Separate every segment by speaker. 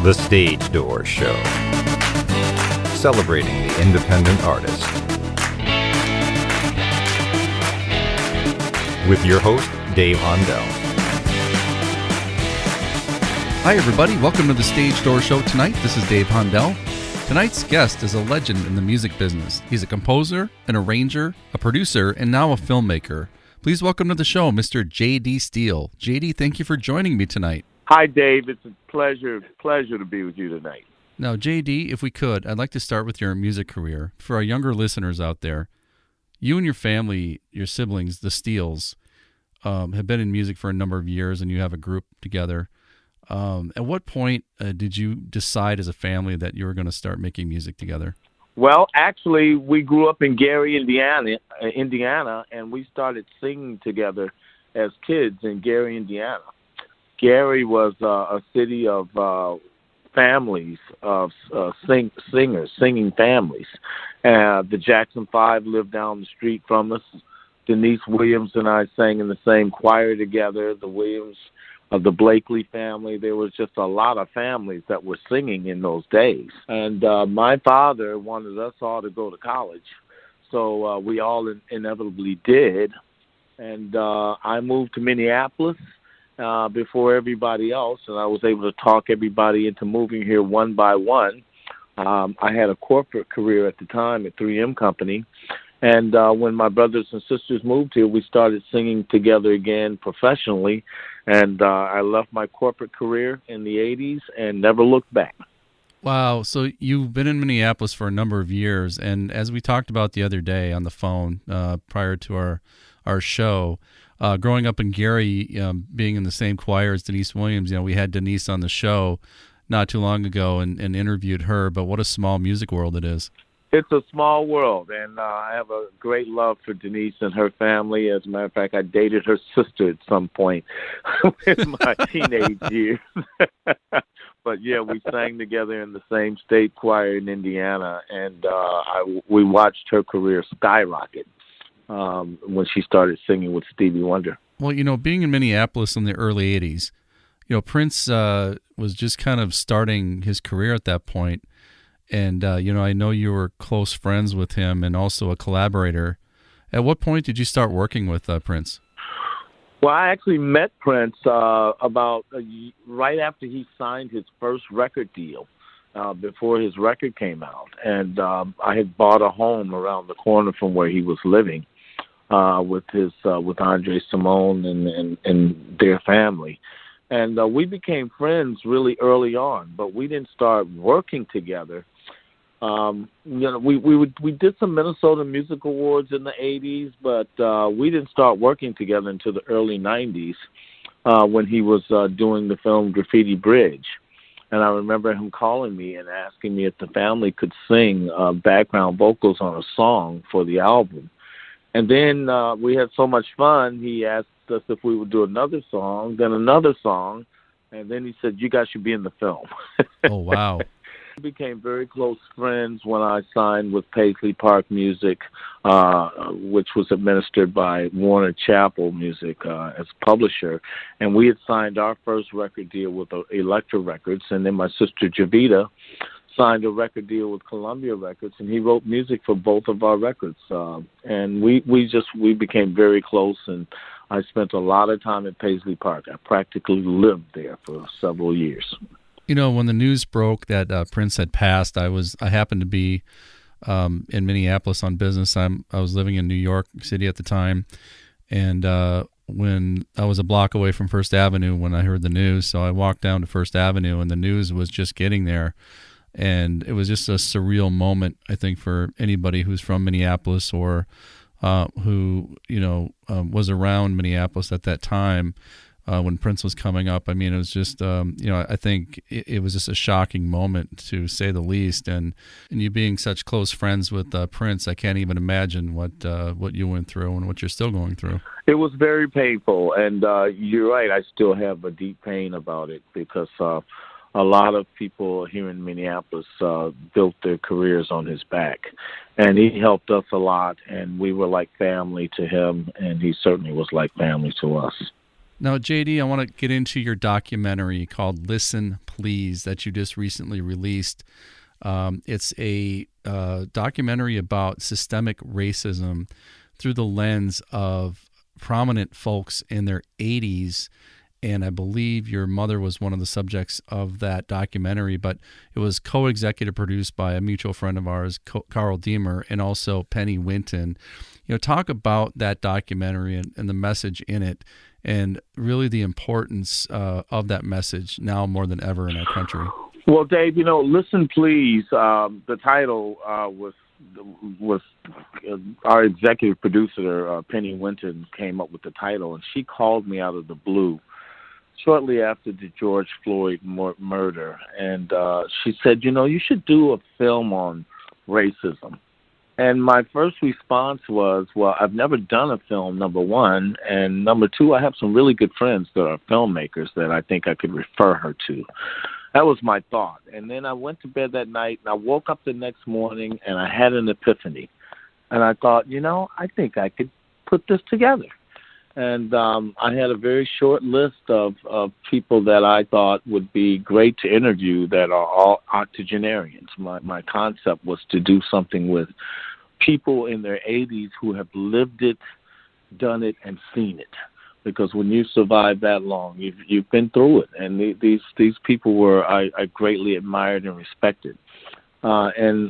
Speaker 1: The Stage Door Show, celebrating the independent artist. With your host, Dave Hondel.
Speaker 2: Hi everybody, welcome to The Stage Door Show tonight. This is Dave Hondel. Tonight's guest is a legend in the music business. He's a composer, an arranger, a producer, and now a filmmaker. Please welcome to the show, Mr. J.D. Steele. J.D., thank you for joining me tonight.
Speaker 3: Hi, Dave. It's a pleasure to be with you tonight.
Speaker 2: Now, J.D., if we could, I'd like to start with your music career. For our younger listeners out there, you and your family, your siblings, the Steeles, have been in music for a number of years, and you have a group together. At what point did you decide as a family that you were going to start making music together?
Speaker 3: Well, actually, we grew up in Gary, Indiana, and we started singing together as kids in Gary, Indiana. Gary was a city of families, of singers, singing families. The Jackson Five lived down the street from us. Denise Williams and I sang in the same choir together. The Williams of the Blakely family. There was just a lot of families that were singing in those days. And my father wanted us all to go to college, so we all inevitably did. And I moved to Minneapolis before everybody else, and I was able to talk everybody into moving here one by one. I had a corporate career at the time at 3M Company, and when my brothers and sisters moved here, we started singing together again professionally, and I left my corporate career in the 80s and never looked back.
Speaker 2: Wow, so you've been in Minneapolis for a number of years, and as we talked about the other day on the phone prior to our show, growing up in Gary, being in the same choir as Denise Williams, we had Denise on the show not too long ago and interviewed her, but what a small music world it is.
Speaker 3: It's a small world, and I have a great love for Denise and her family. As a matter of fact, I dated her sister at some point in my teenage years. But, yeah, we sang together in the same state choir in Indiana, and we watched her career skyrocket when she started singing with Stevie Wonder.
Speaker 2: Well, being in Minneapolis in the early 80s, Prince was just kind of starting his career at that point. And, I know you were close friends with him and also a collaborator. At what point did you start working with Prince?
Speaker 3: Well, I actually met Prince about right after he signed his first record deal, before his record came out. And I had bought a home around the corner from where he was living with Andre Simone and their family. And we became friends really early on, but we didn't start working together. We did some Minnesota Music Awards in the 80s, but we didn't start working together until the early 90s when he was doing the film Graffiti Bridge. And I remember him calling me and asking me if the family could sing background vocals on a song for the album. And then we had so much fun, he asked us if we would do another song, then another song, and then he said, "You guys should be in the film."
Speaker 2: Oh, wow.
Speaker 3: We became very close friends when I signed with Paisley Park Music, which was administered by Warner Chappell Music as publisher. And we had signed our first record deal with Elektra Records, and then my sister Javita signed a record deal with Columbia Records, and he wrote music for both of our records. And we became very close, and I spent a lot of time at Paisley Park. I practically lived there for several years.
Speaker 2: When the news broke that Prince had passed, I happened to be in Minneapolis on business. I was living in New York City at the time, and when I was a block away from First Avenue when I heard the news, so I walked down to First Avenue, and the news was just getting there. And it was just a surreal moment, I think, for anybody who's from Minneapolis or who, was around Minneapolis at that time when Prince was coming up. I mean, it was just, I think it was just a shocking moment, to say the least. And you being such close friends with Prince, I can't even imagine what you went through and what you're still going through.
Speaker 3: It was very painful. And you're right, I still have a deep pain about it because a lot of people here in Minneapolis built their careers on his back. And he helped us a lot, and we were like family to him, and he certainly was like family to us.
Speaker 2: Now, JD, I want to get into your documentary called Listen, Please that you just recently released. It's a documentary about systemic racism through the lens of prominent folks in their 80s. And I believe your mother was one of the subjects of that documentary, but it was co-executive produced by a mutual friend of ours, Carl Deemer, and also Penny Winton. Talk about that documentary and the message in it, and really the importance of that message now more than ever in our country.
Speaker 3: Well, Dave, Listen Please, the title was our executive producer, Penny Winton, came up with the title, and she called me out of the blue shortly after the George Floyd murder, and she said, you should do a film on racism. And my first response was, well, I've never done a film, number one, and number two, I have some really good friends that are filmmakers that I think I could refer her to. That was my thought. And then I went to bed that night, and I woke up the next morning, and I had an epiphany. And I thought, I think I could put this together. And I had a very short list of people that I thought would be great to interview that are all octogenarians. My concept was to do something with people in their 80s who have lived it, done it, and seen it. Because when you survive that long, you've been through it. And these people were I greatly admired and respected. And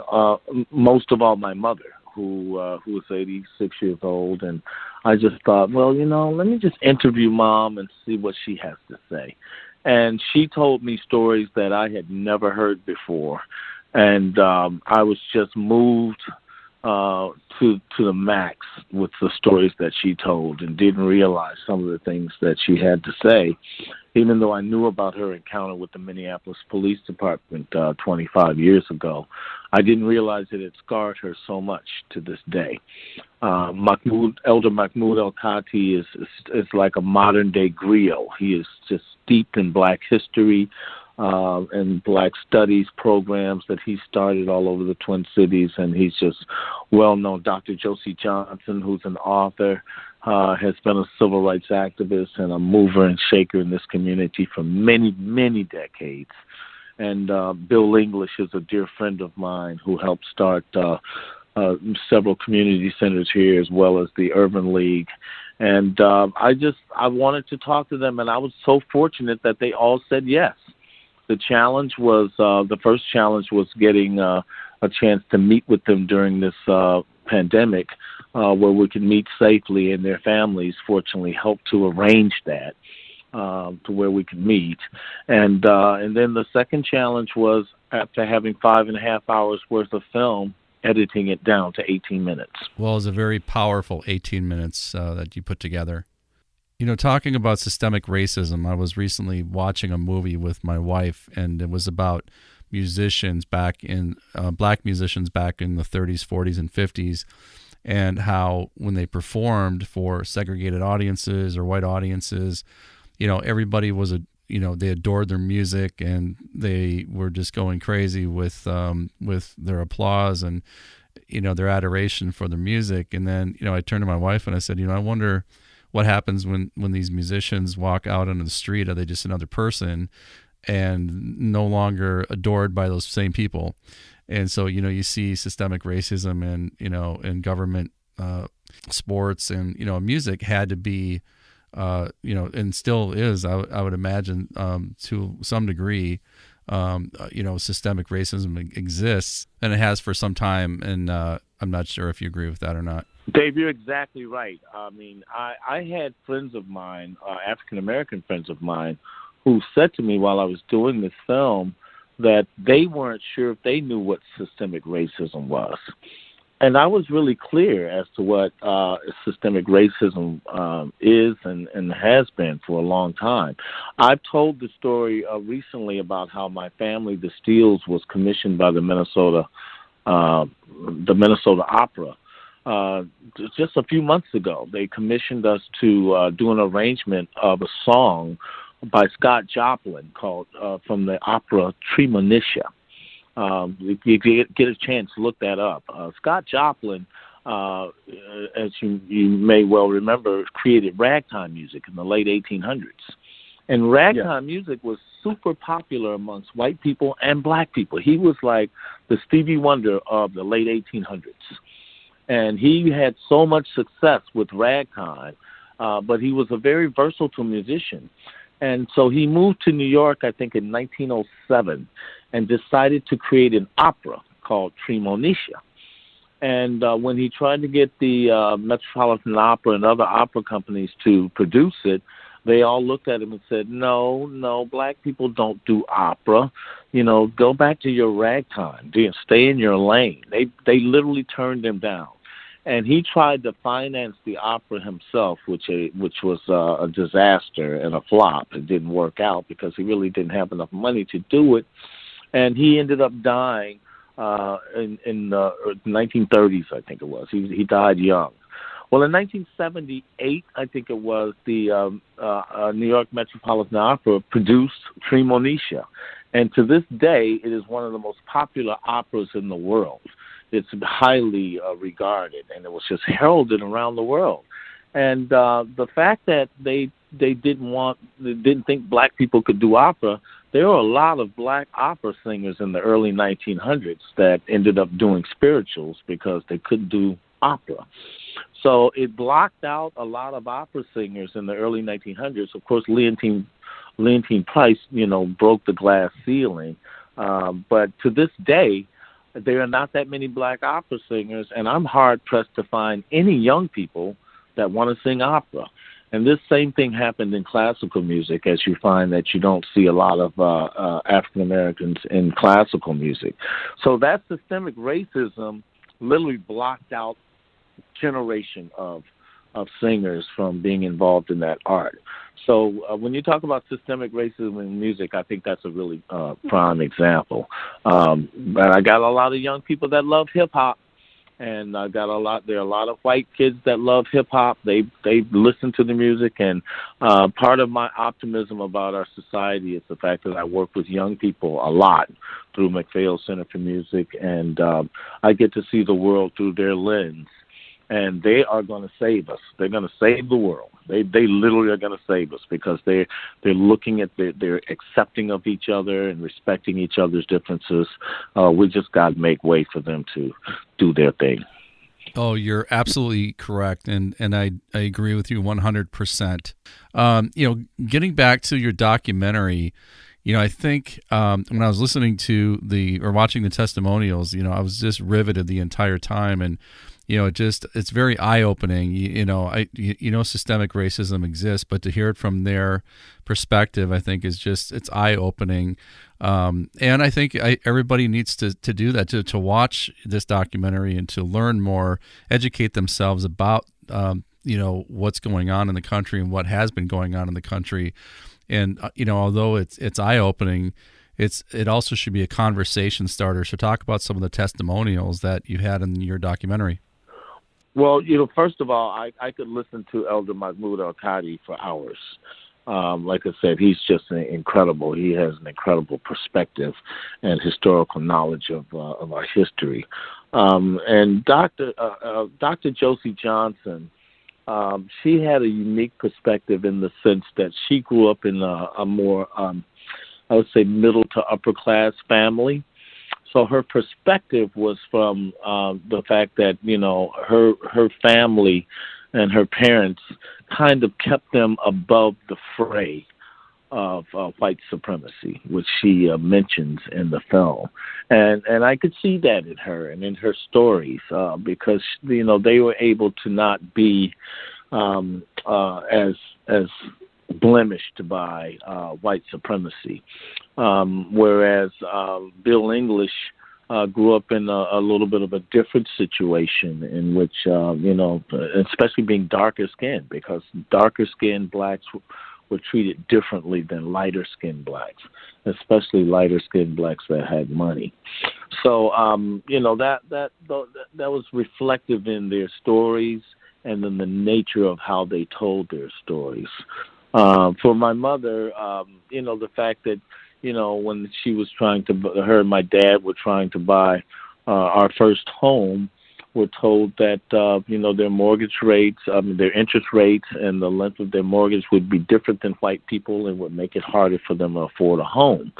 Speaker 3: most of all, my mother, who was 86 years old. And I just thought, well, let me just interview Mom and see what she has to say. And she told me stories that I had never heard before. And I was just moved to the max with the stories that she told, and didn't realize some of the things that she had to say, even though I knew about her encounter with the Minneapolis Police Department 25 years ago. I didn't realize that it scarred her so much to this day. Elder Mahmoud El-Kati is like a modern-day griot. He is just steeped in Black history and Black studies programs that he started all over the Twin Cities, and he's just well-known. Dr. Josie Johnson, who's an author, has been a civil rights activist and a mover and shaker in this community for many, many decades. And Bill English is a dear friend of mine who helped start several community centers here, as well as the Urban League. And I wanted to talk to them, and I was so fortunate that they all said yes. The challenge was, the first challenge was getting a chance to meet with them during this pandemic, where we could meet safely, and their families fortunately helped to arrange that to where we could meet. And then the second challenge was, after having 5.5 hours worth of film, editing it down to 18 minutes.
Speaker 2: Well, it's a very powerful 18 minutes that you put together. Talking about systemic racism, I was recently watching a movie with my wife, and it was about musicians back in Black musicians back in the 30s, 40s, and 50s, and how when they performed for segregated audiences or white audiences, everybody was they adored their music, and they were just going crazy with their applause and their adoration for their music. And then I turned to my wife and I said, I wonder what happens when these musicians walk out onto the street. Are they just another person and no longer adored by those same people? And so, you see systemic racism and, in government, sports, and, music had to be, and still is, I would imagine, to some degree, systemic racism exists, and it has for some time. And I'm not sure if you agree with that or not.
Speaker 3: Dave, you're exactly right. I mean, I had friends of mine, African-American friends of mine, who said to me while I was doing this film that they weren't sure if they knew what systemic racism was. And I was really clear as to what systemic racism is and has been for a long time. I've told the story recently about how my family, the Steeles, was commissioned by the Minnesota Opera. Just a few months ago, they commissioned us to do an arrangement of a song by Scott Joplin called from the opera Tremonisha. If you get a chance, look that up. Scott Joplin as you may well remember, created ragtime music in the late 1800s. And ragtime music was super popular amongst white people and black people. He was like the Stevie Wonder of the late 1800s. And he had so much success with ragtime, but he was a very versatile musician. And so he moved to New York, I think, in 1907, and decided to create an opera called Tremonisha. And when he tried to get the Metropolitan Opera and other opera companies to produce it, they all looked at him and said, no, black people don't do opera. You know, go back to your ragtime. Stay in your lane. They literally turned him down. And he tried to finance the opera himself, which was a disaster and a flop. It didn't work out because he really didn't have enough money to do it. And he ended up dying in the 1930s, I think it was. He died young. Well, in 1978, I think it was, the New York Metropolitan Opera produced Tremonisha. And to this day, it is one of the most popular operas in the world. It's highly regarded, and it was just heralded around the world. And the fact that they didn't think black people could do opera, there were a lot of black opera singers in the early 1900s that ended up doing spirituals because they couldn't do opera. So it blocked out a lot of opera singers in the early 1900s. Of course, Leontine Price, broke the glass ceiling. But to this day, there are not that many black opera singers, and I'm hard-pressed to find any young people that want to sing opera. And this same thing happened in classical music, as you find that you don't see a lot of African Americans in classical music. So that systemic racism literally blocked out generation of singers from being involved in that art. So when you talk about systemic racism in music, I think that's a really prime example. But I got a lot of young people that love hip-hop, and there are a lot of white kids that love hip-hop. They listen to the music, and part of my optimism about our society is the fact that I work with young people a lot through McPhail Center for Music, and I get to see the world through their lens. And they are going to save us. They're going to save the world. They literally are going to save us because they're looking at they're accepting of each other and respecting each other's differences. We just got to make way for them to do their thing.
Speaker 2: Oh, you're absolutely correct, and I agree with you 100%. Getting back to your documentary, I think when I was listening to watching the testimonials, I was just riveted the entire time, and it's very eye-opening. Systemic racism exists, but to hear it from their perspective, I think it's eye-opening. And I think everybody needs to do that, to watch this documentary and to learn more, educate themselves about, what's going on in the country and what has been going on in the country. And, although it's eye-opening, it also should be a conversation starter. So talk about some of the testimonials that you had in your documentary.
Speaker 3: Well, first of all, I could listen to Elder Mahmoud Al-Qadi for hours. Like I said, he's just incredible. He has an incredible perspective and historical knowledge of our history. And Dr. Josie Johnson, she had a unique perspective in the sense that she grew up in a more, I would say, middle to upper class family. So her perspective was from the fact that, her family and her parents kind of kept them above the fray of white supremacy, which she mentions in the film. And I could see that in her and in her stories because, they were able to not be as blemished by white supremacy. Whereas Bill English grew up in a little bit of a different situation in which, especially being darker skinned, because darker skinned blacks were treated differently than lighter skinned blacks, especially lighter skinned blacks that had money. So, that was reflective in their stories and in the nature of how they told their stories. For my mother, the fact that, when she was her and my dad were trying to buy our first home, were told that their mortgage rates, their interest rates, and the length of their mortgage would be different than white people, and would make it harder for them to afford a home.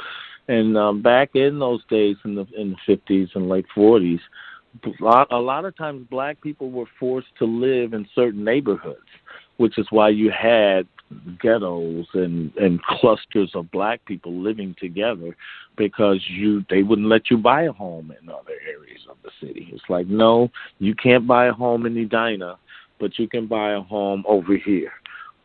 Speaker 3: And back in those days, in the 50s and late 40s, a lot of times black people were forced to live in certain neighborhoods, which is why you had ghettos and clusters of black people living together, because they wouldn't let you buy a home in other areas of the city. It's like, no, you can't buy a home in Edina, but you can buy a home over here.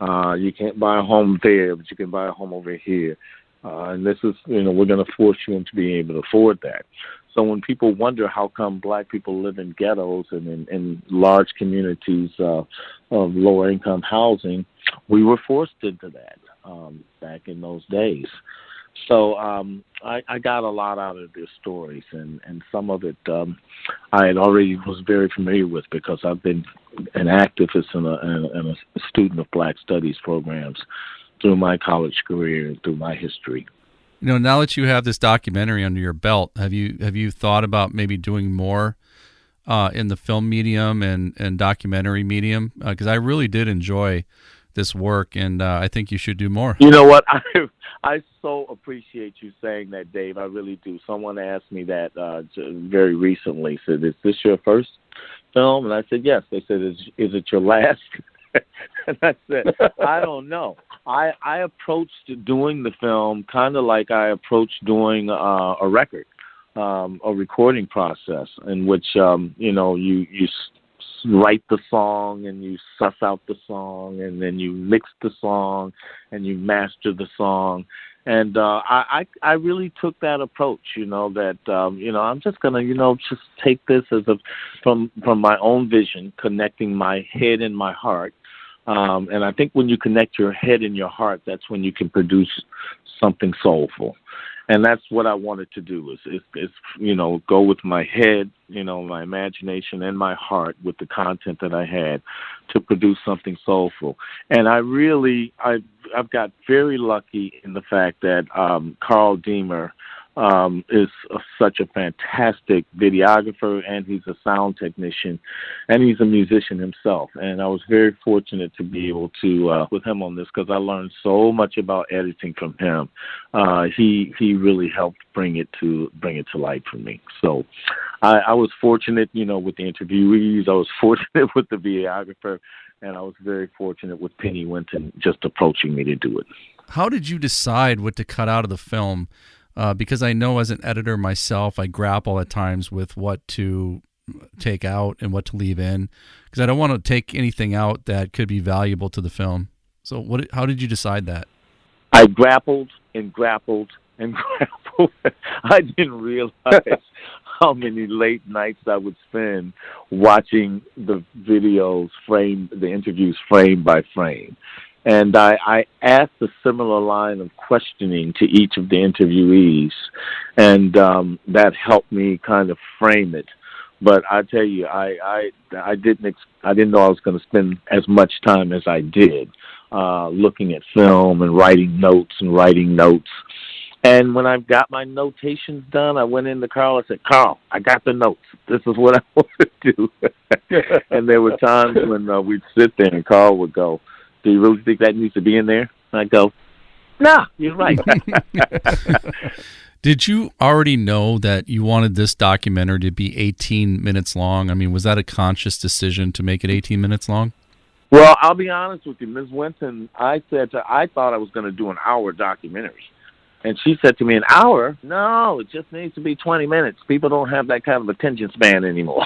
Speaker 3: You can't buy a home there, but you can buy a home over here. And this is, we're going to force you into being able to afford that. So when people wonder how come black people live in ghettos and in large communities of lower income housing, we were forced into that back in those days. So I got a lot out of their stories, and some of it I had already was very familiar with, because I've been an activist and a student of Black Studies programs through my college career and through my history.
Speaker 2: Now that you have this documentary under your belt, have you thought about maybe doing more in the film medium and documentary medium? Because I really did enjoy this work, and I think you should do more.
Speaker 3: You know what? I so appreciate you saying that, Dave. I really do. Someone asked me that very recently. Said, "Is this your first film?" And I said, "Yes." They said, "Is it your last?" And I said, "I don't know." I approached doing the film kind of like I approached doing a record, a recording process, in which you write the song and you suss out the song, and then you mix the song and you master the song. And I really took that approach, that I'm just gonna just take this as from my own vision, connecting my head and my heart. And I think when you connect your head and your heart, that's when you can produce something soulful. And that's what I wanted to do is go with my head, my imagination and my heart with the content that I had to produce something soulful. And I've got very lucky in the fact that Carl Deemer is such a fantastic videographer, and he's a sound technician, and he's a musician himself. And I was very fortunate to be able to with him on this, because I learned so much about editing from him. He really helped bring it to light for me. So I was fortunate, with the interviewees. I was fortunate with the videographer, and I was very fortunate with Penny Winton just approaching me to do it.
Speaker 2: How did you decide what to cut out of the film? Because I know as an editor myself, I grapple at times with what to take out and what to leave in, because I don't want to take anything out that could be valuable to the film. So how did you decide that?
Speaker 3: I grappled and grappled and grappled. I didn't realize how many late nights I would spend watching the videos the interviews frame by frame. And I asked a similar line of questioning to each of the interviewees, and that helped me kind of frame it. But I tell you, I didn't know I was going to spend as much time as I did looking at film and writing notes. And when I got my notations done, I went into Carl and said, "Carl, I got the notes. This is what I want to do." And there were times when we'd sit there and Carl would go, "Do you really think that needs to be in there?" And I go, "Nah, you're right."
Speaker 2: Did you already know that you wanted this documentary to be 18 minutes long? I mean, was that a conscious decision to make it 18 minutes long?
Speaker 3: Well, I'll be honest with you, Ms. Winton. I thought I was going to do an hour documentary. And she said to me, "An hour? No, it just needs to be 20 minutes. People don't have that kind of attention span anymore."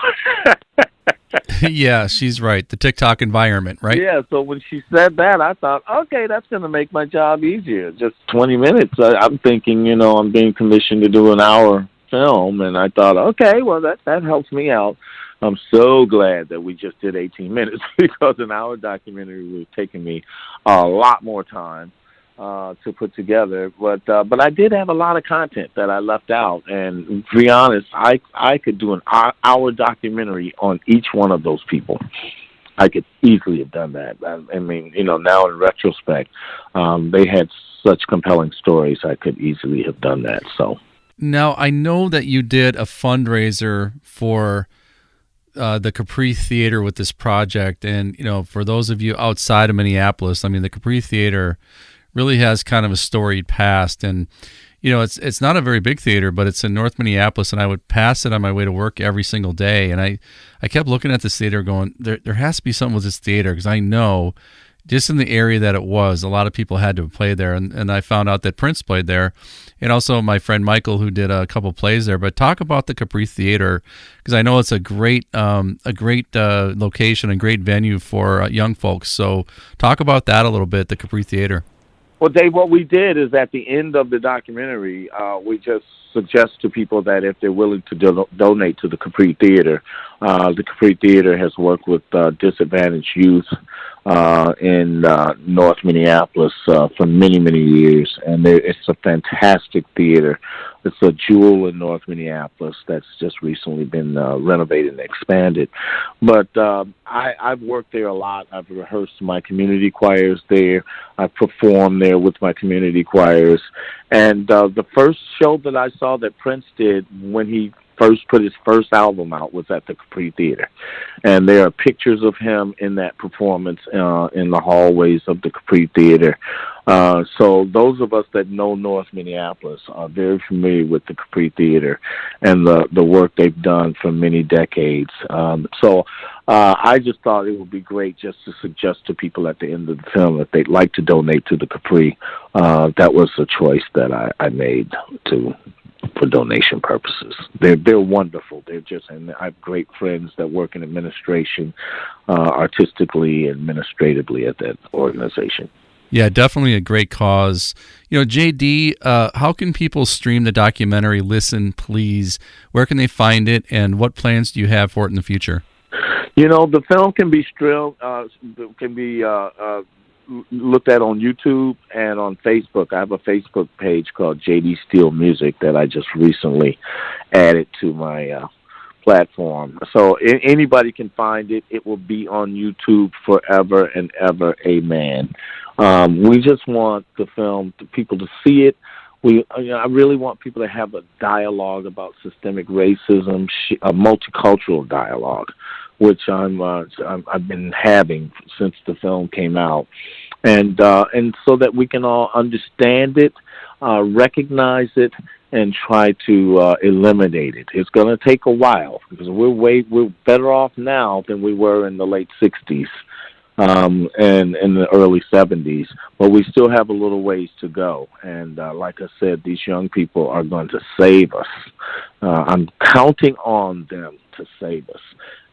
Speaker 2: Yeah, she's right. The TikTok environment, right?
Speaker 3: Yeah, so when she said that, I thought, okay, that's going to make my job easier. Just 20 minutes. I'm thinking, I'm being commissioned to do an hour film, and I thought, okay, well, that helps me out. I'm so glad that we just did 18 minutes, because an hour documentary would have taken me a lot more time to put together, but I did have a lot of content that I left out, and to be honest, I could do an hour documentary on each one of those people. I could easily have done that. I mean, now in retrospect, they had such compelling stories. I could easily have done that. So
Speaker 2: now I know that you did a fundraiser for the Capri Theater with this project. And, for those of you outside of Minneapolis, I mean, the Capri Theater really has kind of a storied past. And, it's not a very big theater, but it's in North Minneapolis, and I would pass it on my way to work every single day. And I kept looking at this theater going, there has to be something with this theater, because I know just in the area that it was, a lot of people had to play there. And I found out that Prince played there, and also my friend Michael, who did a couple plays there. But talk about the Capri Theater, because I know it's a great location and great venue for young folks. So talk about that a little bit, the Capri Theater.
Speaker 3: Well, Dave, what we did is at the end of the documentary, we just suggest to people that if they're willing to donate to the Capri Theater, the Capri Theater has worked with disadvantaged youth in North Minneapolis for many, many years, and it's a fantastic theater. It's a jewel in North Minneapolis that's just recently been renovated and expanded. But I've worked there a lot. I've rehearsed my community choirs there. I've performed there with my community choirs. And the first show that I saw that Prince did when he first put his first album out was at the Capri Theater. And there are pictures of him in that performance in the hallways of the Capri Theater. So those of us that know North Minneapolis are very familiar with the Capri Theater and the work they've done for many decades. So I just thought it would be great just to suggest to people at the end of the film if they'd like to donate to the Capri. That was a choice that I made for donation purposes. They're wonderful. And I have great friends that work in administration, artistically, administratively at that organization.
Speaker 2: Yeah, definitely a great cause. JD, how can people stream the documentary Listen Please? Where can they find it, and what plans do you have for it in the future?
Speaker 3: The film can be looked at on YouTube and on Facebook. I have a Facebook page called J.D. Steele Music that I just recently added to my platform. So anybody can find it. It will be on YouTube forever and ever. Amen. We just want the film, people to see it. I really want people to have a dialogue about systemic racism, a multicultural dialogue, which I've been having since the film came out, and so that we can all understand it, recognize it, and try to eliminate it. It's going to take a while because we're better off now than we were in the late '60s. And in the early 70s, but we still have a little ways to go. And like I said, these young people are going to save us. I'm counting on them to save us.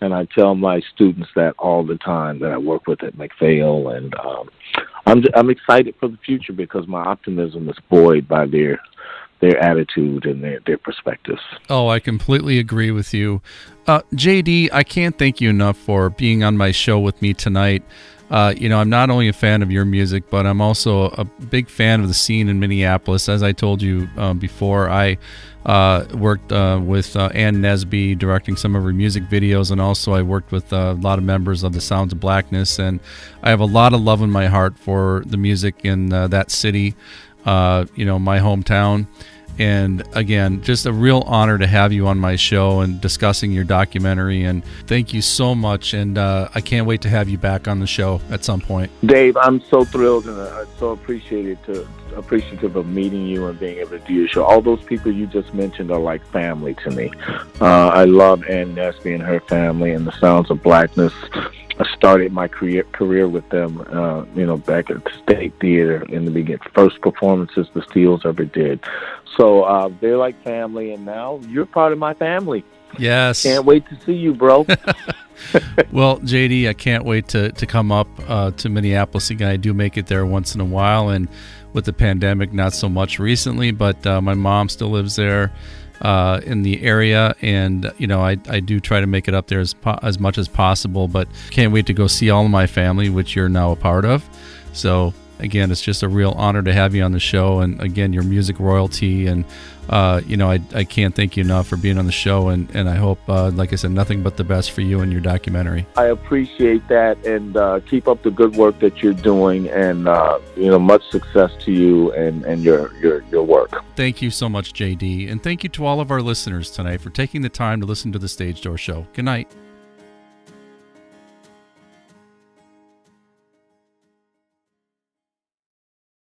Speaker 3: And I tell my students that all the time that I work with at McPhail. And I'm excited for the future because my optimism is buoyed by their attitude and their perspectives.
Speaker 2: Oh, I completely agree with you. JD, I can't thank you enough for being on my show with me tonight. I'm not only a fan of your music, but I'm also a big fan of the scene in Minneapolis. As I told you before, I worked with Ann Nesby directing some of her music videos, and also I worked with a lot of members of the Sounds of Blackness, and I have a lot of love in my heart for the music in that city. My hometown. And again, just a real honor to have you on my show and discussing your documentary. And thank you so much. And I can't wait to have you back on the show at some point.
Speaker 3: Dave, I'm so thrilled and so appreciative of meeting you and being able to do your show. All those people you just mentioned are like family to me. I love Ann Nesby and her family and the Sounds of Blackness. I started my career with them, back at the State Theater in the beginning. First performances the Steeles ever did. So they're like family, and now you're part of my family.
Speaker 2: Yes.
Speaker 3: Can't wait to see you, bro.
Speaker 2: Well, JD, I can't wait to come up to Minneapolis again. I do make it there once in a while, and with the pandemic, not so much recently, but my mom still lives there. In the area, and I do try to make it up there as much as possible, but can't wait to go see all of my family, which you're now a part of. So again, it's just a real honor to have you on the show, and again, your music royalty, and I can't thank you enough for being on the show, and I hope, like I said, nothing but the best for you and your documentary. I
Speaker 3: appreciate that, and keep up the good work that you're doing, and much success to you and your work.
Speaker 2: Thank you so much, JD, and thank you to all of our listeners tonight for taking the time to listen to the Stage Door Show. Good night.